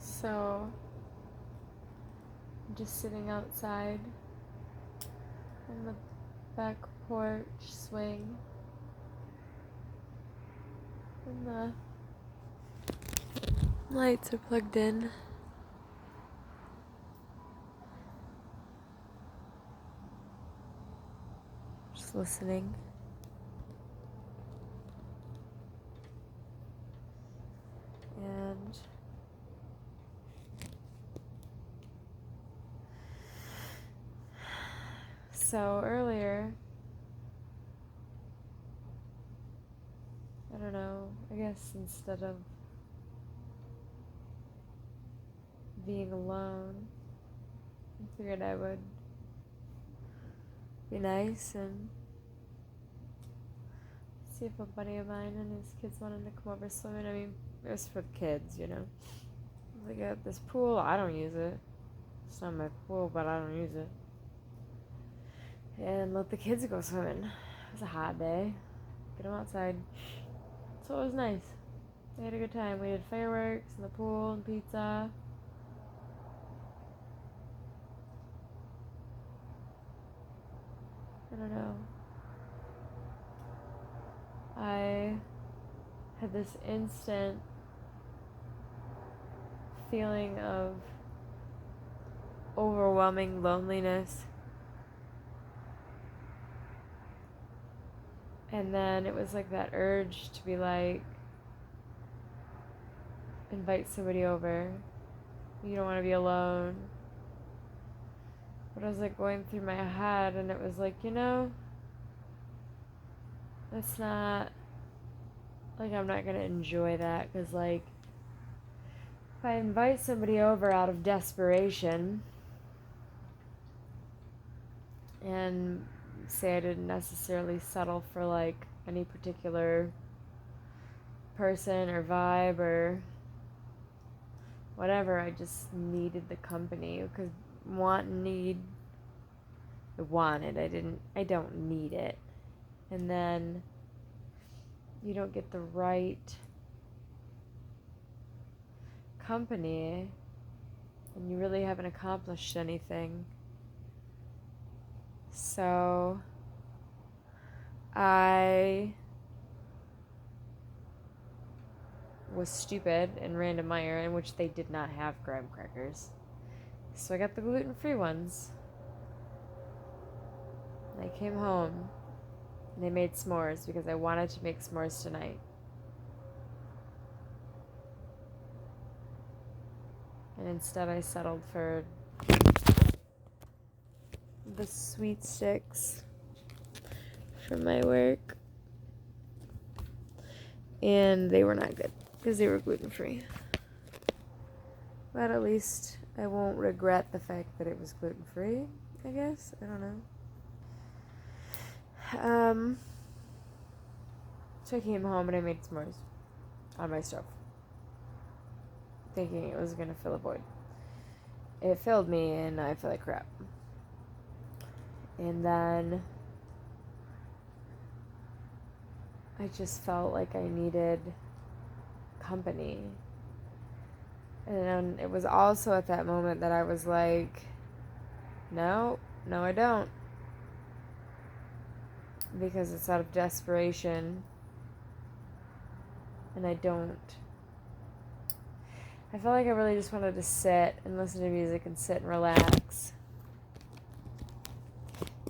So, I'm just sitting outside on the back porch swing, and the lights are plugged in. Just listening. And so earlier, I don't know, I guess instead of being alone, I figured I would be nice and see if a buddy of mine and his kids wanted to come over swimming. I mean, it was for the kids, you know. They got this pool, I don't use it. It's not my pool, but I don't use it. And let the kids go swimming. It was a hot day. Get them outside. So it was nice. We had a good time. We did fireworks in the pool and pizza. I don't know. I had this instant feeling of overwhelming loneliness. And then it was like that urge to be like, invite somebody over. You don't want to be alone. But I was like going through my head, and it was like, that's not, like, I'm not going to enjoy that, because, like, if I invite somebody over out of desperation and say I didn't necessarily settle for, like, any particular person or vibe or whatever, I just needed the company, because I don't need it. And then you don't get the right company and you really haven't accomplished anything. So I was stupid and ran to Meijer, in which they did not have graham crackers. So I got the gluten-free ones. And I came home and I made s'mores because I wanted to make s'mores tonight. And instead I settled for the sweet sticks from my work. And they were not good because they were gluten-free. But at least I won't regret the fact that it was gluten-free, I guess. I don't know. So I came home and I made s'mores on my stove, thinking it was going to fill a void. It filled me and I feel like crap. And then I just felt like I needed company. And it was also at that moment that I was like, no, I don't. Because it's out of desperation. And I don't. I felt like I really just wanted to sit and listen to music and sit and relax.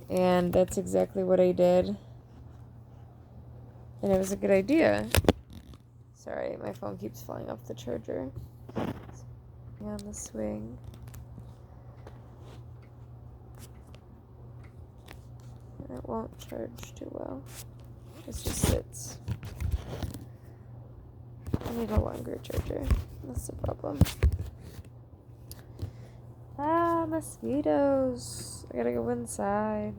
And that's exactly what I did. And it was a good idea. Sorry, my phone keeps falling off the charger. On the swing. And it won't charge too well. It just sits. I need a longer charger. That's the problem. Mosquitoes. I gotta go inside.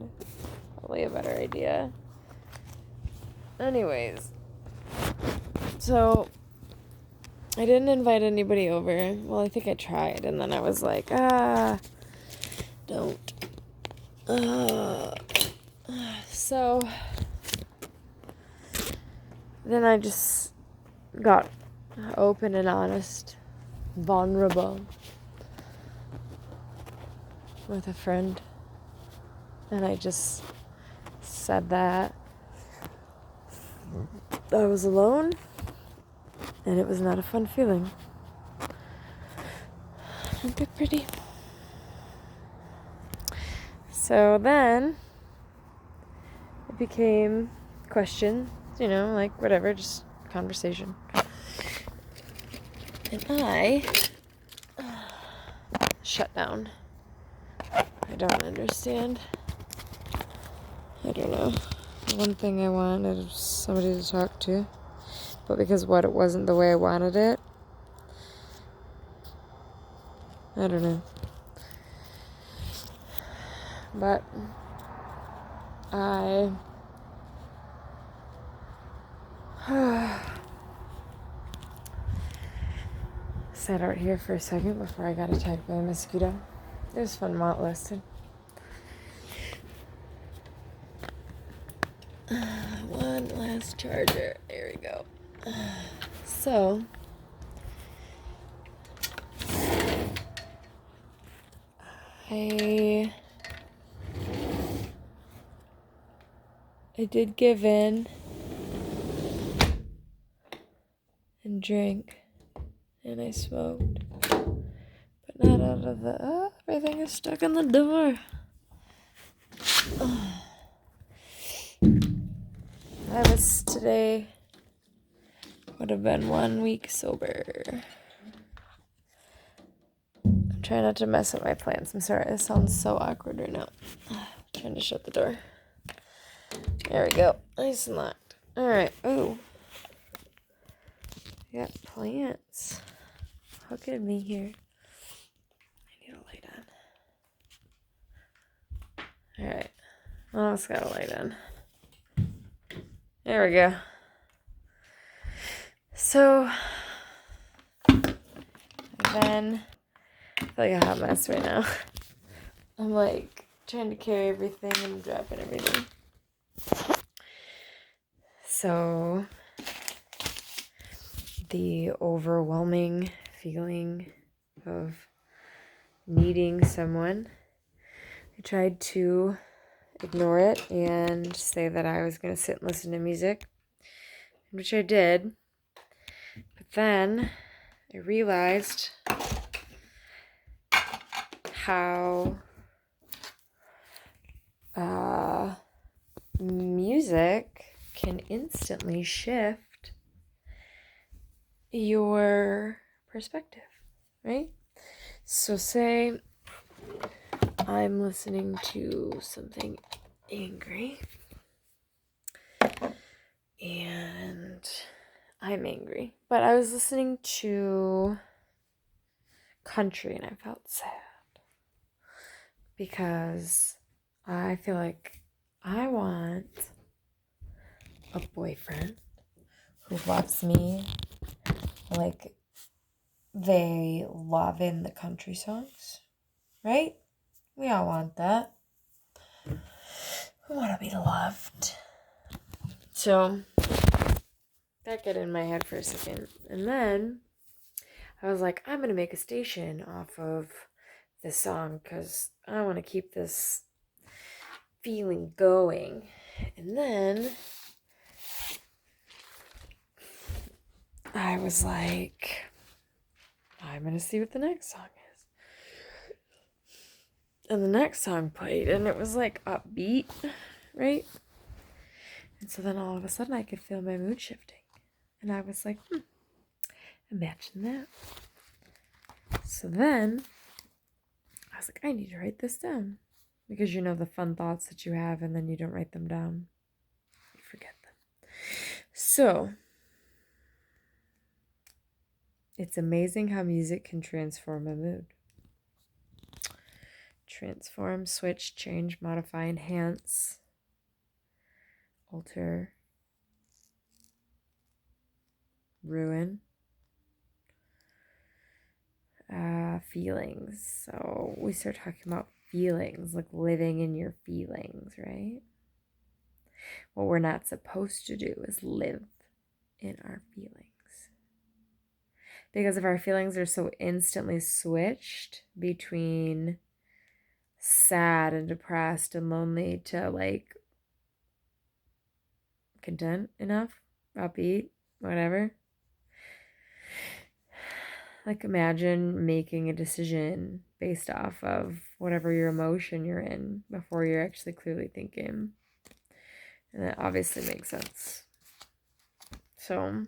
Probably a better idea. Anyways. So, I didn't invite anybody over. Well, I think I tried. And then I was like, don't. So, then I just got open and honest vulnerable with a friend. And I just said that I was alone, and it was not a fun feeling. A bit pretty. So then it became questions, like whatever, just conversation. And I shut down. I don't understand. I don't know. One thing I wanted was somebody to talk to, but because it wasn't the way I wanted it, I don't know. But I sat out here for a second before I got attacked by a mosquito. It was fun while it lasted. One last charger. There we go. So, I did give in and drink, and I smoked, but not out of the, everything is stuck in the door. I was today, would have been 1 week sober. I'm trying not to mess up my plans. I'm sorry, it sounds so awkward right now. Trying to shut the door. There we go. Nice and locked. Alright. Ooh. I got plants. Look at me here. I need a light on. Alright. Almost got a light on. There we go. So, then, I feel like a hot mess right now. I'm like trying to carry everything and dropping everything. So, the overwhelming feeling of needing someone, I tried to ignore it and say that I was going to sit and listen to music, which I did. But then I realized how music can instantly shift your perspective, right? So say I'm listening to something angry and I'm angry, but I was listening to country and I felt sad because I feel like I want a boyfriend who loves me like they love in the country songs, right? We all want that. We want to be loved. So that got in my head for a second. And then I was like, I'm going to make a station off of this song because I want to keep this feeling going. And then I was like, I'm going to see what the next song is. And the next song played, and it was like upbeat, right? And so then all of a sudden I could feel my mood shifting. And I was like, imagine that. So then I was like, I need to write this down. Because the fun thoughts that you have and then you don't write them down. You forget them. So it's amazing how music can transform a mood. Transform, switch, change, modify, enhance, alter, ruin. Feelings. So we start talking about feelings, like living in your feelings, right? What we're not supposed to do is live in our feelings. because if our feelings are so instantly switched between sad and depressed and lonely to like content enough, upbeat, whatever. Like imagine making a decision based off of whatever your emotion you're in before you're actually clearly thinking. And that obviously makes sense. So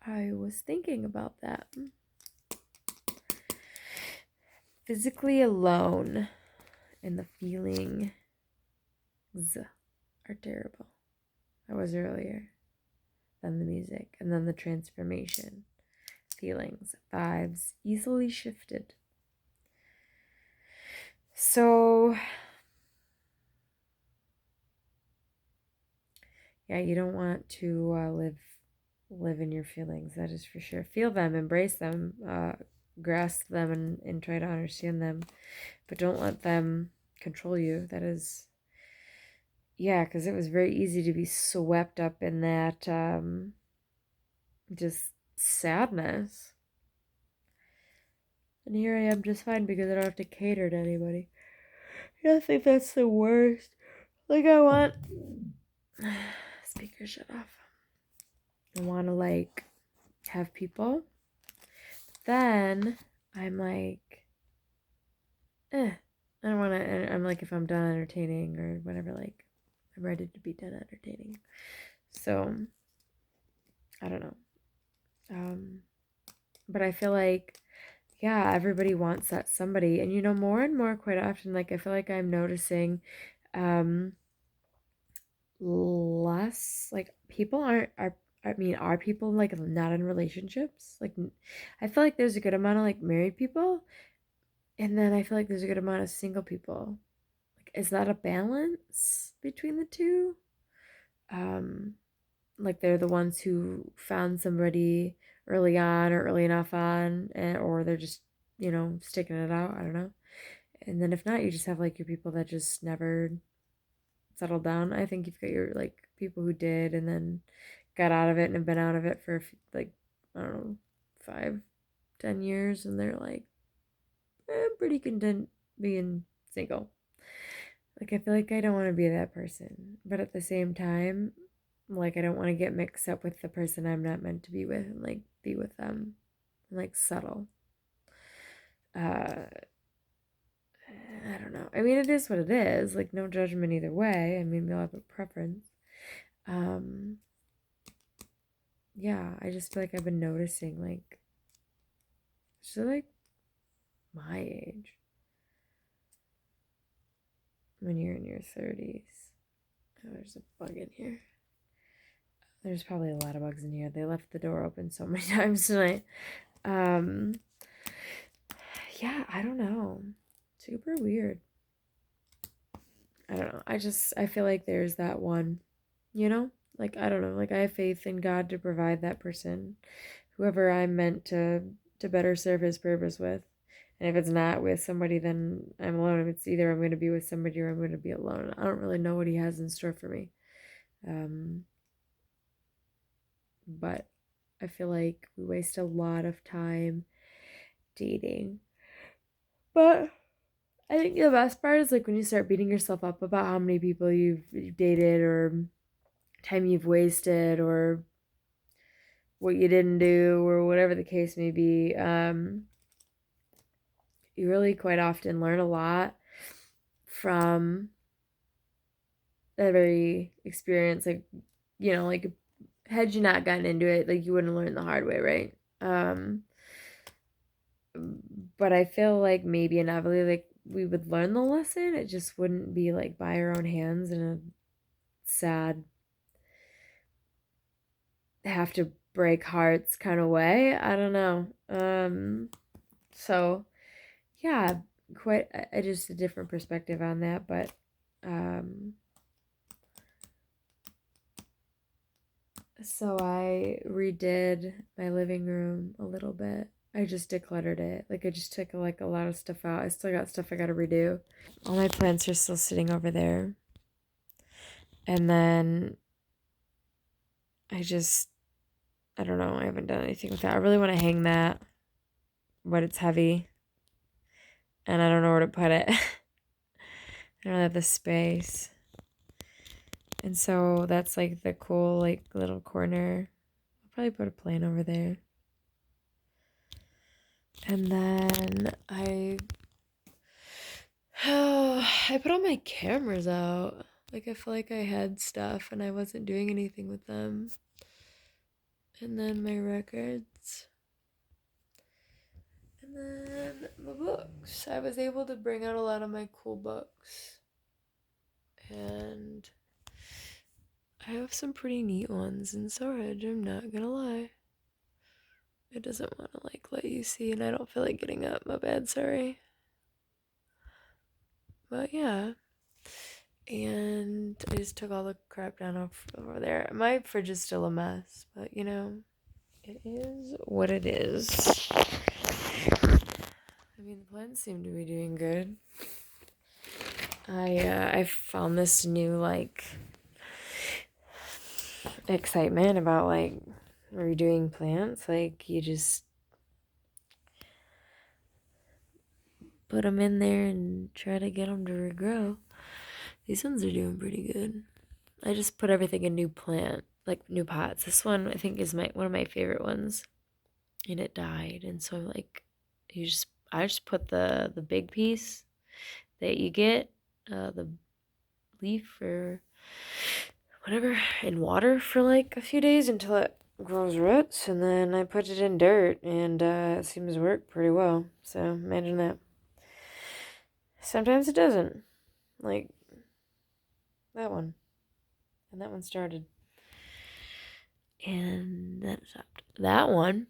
I was thinking about that. Physically alone and the feelings are terrible. I was earlier. Then the music, and then the transformation. Feelings, vibes, easily shifted. So, yeah, you don't want to live in your feelings. That is for sure. Feel them, embrace them, grasp them, and try to understand them, but don't let them control you. That is, yeah, because it was very easy to be swept up in that just sadness. And here I am just fine because I don't have to cater to anybody. I think that's the worst. Like, I want. Speaker shut off. I want to, like, have people. Then I'm like, I don't want to. I'm like, if I'm done entertaining or whatever, like, I'm ready to be done entertaining. So, I don't know. But I feel like, yeah, everybody wants that somebody. And, more and more quite often, like, I feel like I'm noticing less, like, people are people, like, not in relationships? Like, I feel like there's a good amount of, like, married people, and then I feel like there's a good amount of single people. Like, is that a balance between the two? Like, they're the ones who found somebody early on or early enough on, or they're just, sticking it out. I don't know. And then if not, you just have, like, your people that just never settled down. I think you've got your, like, people who did and then got out of it and have been out of it for, like, I don't know, 5-10 years, and they're like, I'm pretty content being single. Like, I feel like I don't want to be that person, but at the same time, like, I don't want to get mixed up with the person I'm not meant to be with and, like, be with them and, like, settle. I don't know. I mean, it is what it is. Like, no judgment either way. I mean, we all have a preference. Yeah, I just feel like I've been noticing, like, she's like my age when you're in your 30s. Oh, there's a bug in here. There's probably a lot of bugs in here. They left the door open so many times tonight. Yeah, I don't know. Super weird. I don't know. I feel like there's that one, Like, I don't know. Like, I have faith in God to provide that person, whoever I'm meant to better serve his purpose with. And if it's not with somebody, then I'm alone. If it's either I'm going to be with somebody or I'm going to be alone. I don't really know what he has in store for me. But I feel like we waste a lot of time dating. But I think the best part is, like, when you start beating yourself up about how many people you've dated or time you've wasted or what you didn't do or whatever the case may be. You really quite often learn a lot from every experience. Like, like, had you not gotten into it, like, you wouldn't learn the hard way, right? But I feel like maybe inevitably, like, we would learn the lesson. It just wouldn't be, like, by our own hands in a sad, have to break hearts kind of way. I don't know. So yeah, quite just a different perspective on that, but so I redid my living room a little bit. I just decluttered it. Like, I just took, like, a lot of stuff out. I still got stuff I gotta redo. All my plants are still sitting over there. And then I I don't know. I haven't done anything with that. I really want to hang that, but it's heavy. And I don't know where to put it. I don't have the space. And so that's like the cool like little corner. I'll probably put a plant over there. And then I put all my cameras out. Like I feel like I had stuff and I wasn't doing anything with them. And then my records. And then my books. I was able to bring out a lot of my cool books. And I have some pretty neat ones in storage, I'm not gonna lie. It doesn't want to like let you see, and I don't feel like getting up. My bad, sorry. But yeah. And I just took all the crap down over there. My fridge is still a mess, but you know, it is what it is. I mean, the plants seem to be doing good. I found this new like excitement about like redoing plants. Like you just put them in there and try to get them to regrow. These ones are doing pretty good. I just put everything in new plant, like new pots. This one I think is one of my favorite ones, and it died. And so I'm like, I just put the big piece that you get, the leaf or whatever, in water for like a few days until it grows roots, and then I put it in dirt, and it seems to work pretty well. So imagine that. Sometimes it doesn't, like that one, and that one started. And then stopped. That one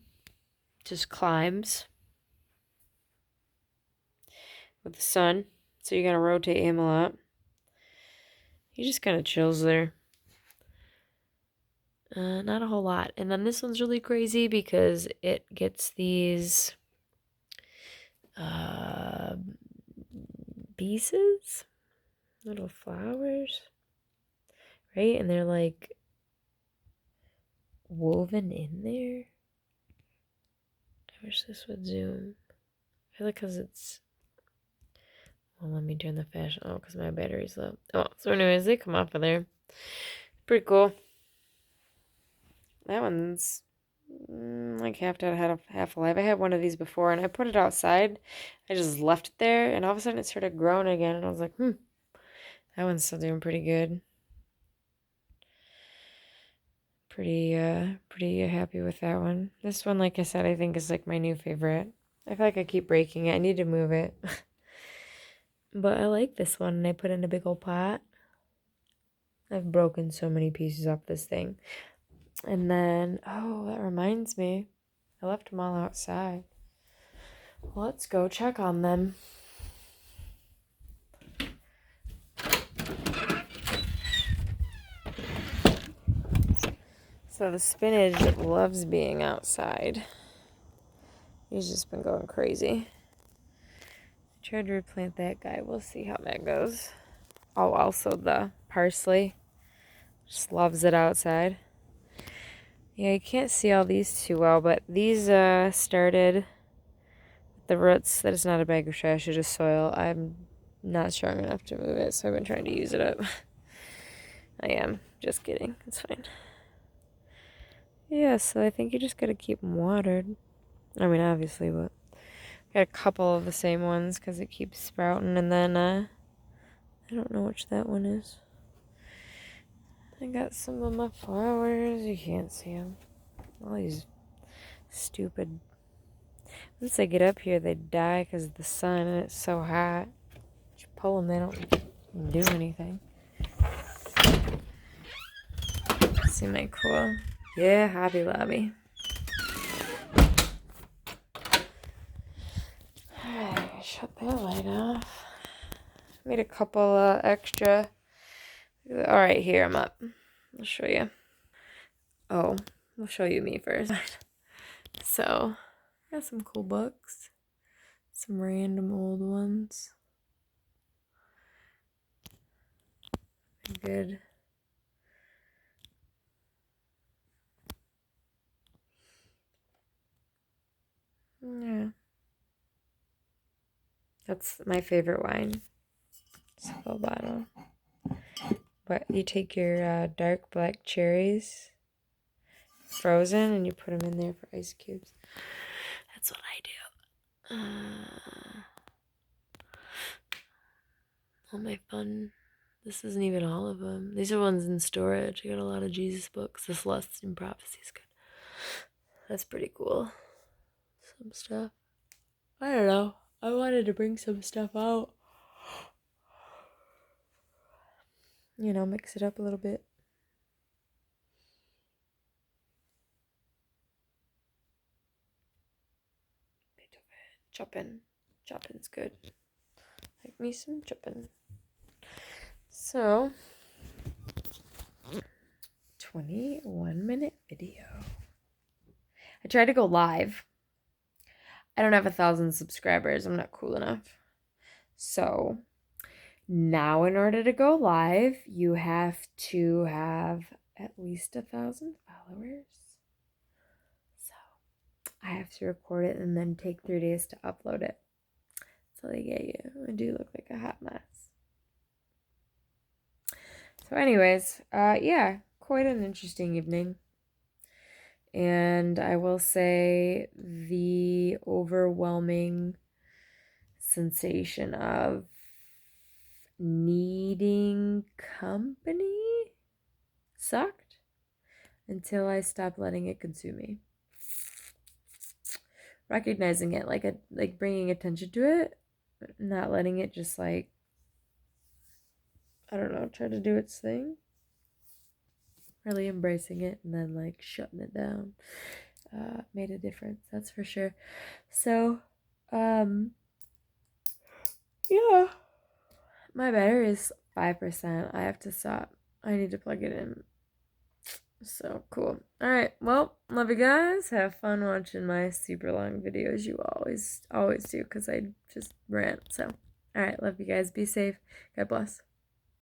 just climbs with the sun. So you gotta rotate him a lot. He just kind of chills there. Not a whole lot. And then this one's really crazy because it gets these pieces, little flowers, right? And they're like woven in there. I wish this would zoom. I feel like because it's... Well, let me turn the flash on because my battery's low. Oh, so anyways, they come off of there. Pretty cool. That one's like half alive. I had one of these before, and I put it outside. I just left it there, and all of a sudden it started growing again, and I was like, that one's still doing pretty good. Pretty happy with that one. This one, like I said, I think is like my new favorite. I feel like I keep breaking it. I need to move it. But I like this one, and I put it in a big old pot. I've broken so many pieces off this thing. And then, oh, that reminds me. I left them all outside. Let's go check on them. So the spinach loves being outside. He's just been going crazy. I tried to replant that guy. We'll see how that goes. Oh, also the parsley. Just loves it outside. Yeah, you can't see all these too well, but these started with the roots. That is not a bag of trash, it's just soil. I'm not strong enough to move it, so I've been trying to use it up. I am. Just kidding. It's fine. Yeah, so I think you just gotta keep them watered. I mean, obviously, but got a couple of the same ones because it keeps sprouting, and then I don't know which that one is. I got some of my flowers. You can't see them. All these stupid... Once they get up here, they die because of the sun, and it's so hot. You pull them, they don't do anything. Seem like cool. Yeah, Hobby Lobby. Alright, shut that light off. Made a couple extra. Alright, here, I'm up. I'll show you. Oh, I'll show you me first. So, I got some cool books. Some random old ones. Good. Yeah. That's my favorite wine. Skull bottle. But you take your dark black cherries, frozen, and you put them in there for ice cubes. That's what I do. All my fun. This isn't even all of them. These are ones in storage. I got a lot of Jesus books. This Lust and Prophecy is good. That's pretty cool. Some stuff. I don't know. I wanted to bring some stuff out. You know, mix it up a little bit. Choppin'. Choppin's good. Like me some choppin'. So, 21-minute video. I tried to go live. I don't have 1,000 subscribers. I'm not cool enough. So, now in order to go live, you have to have at least 1,000 followers. So, I have to record it and then take 3 days to upload it. That's all they get you. I do look like a hot mess. So anyways, yeah, quite an interesting evening. And I will say the overwhelming sensation of needing company sucked until I stopped letting it consume me. Recognizing it, like bringing attention to it, not letting it just like, I don't know, try to do its thing. Really embracing it and then like shutting it down made a difference, that's for sure. So yeah, my battery is 5%. I have to stop. I need to plug it in. So cool. All right, well, love you guys. Have fun watching my super long videos. You always do, because I just rant. So all right, love you guys. Be safe. God bless.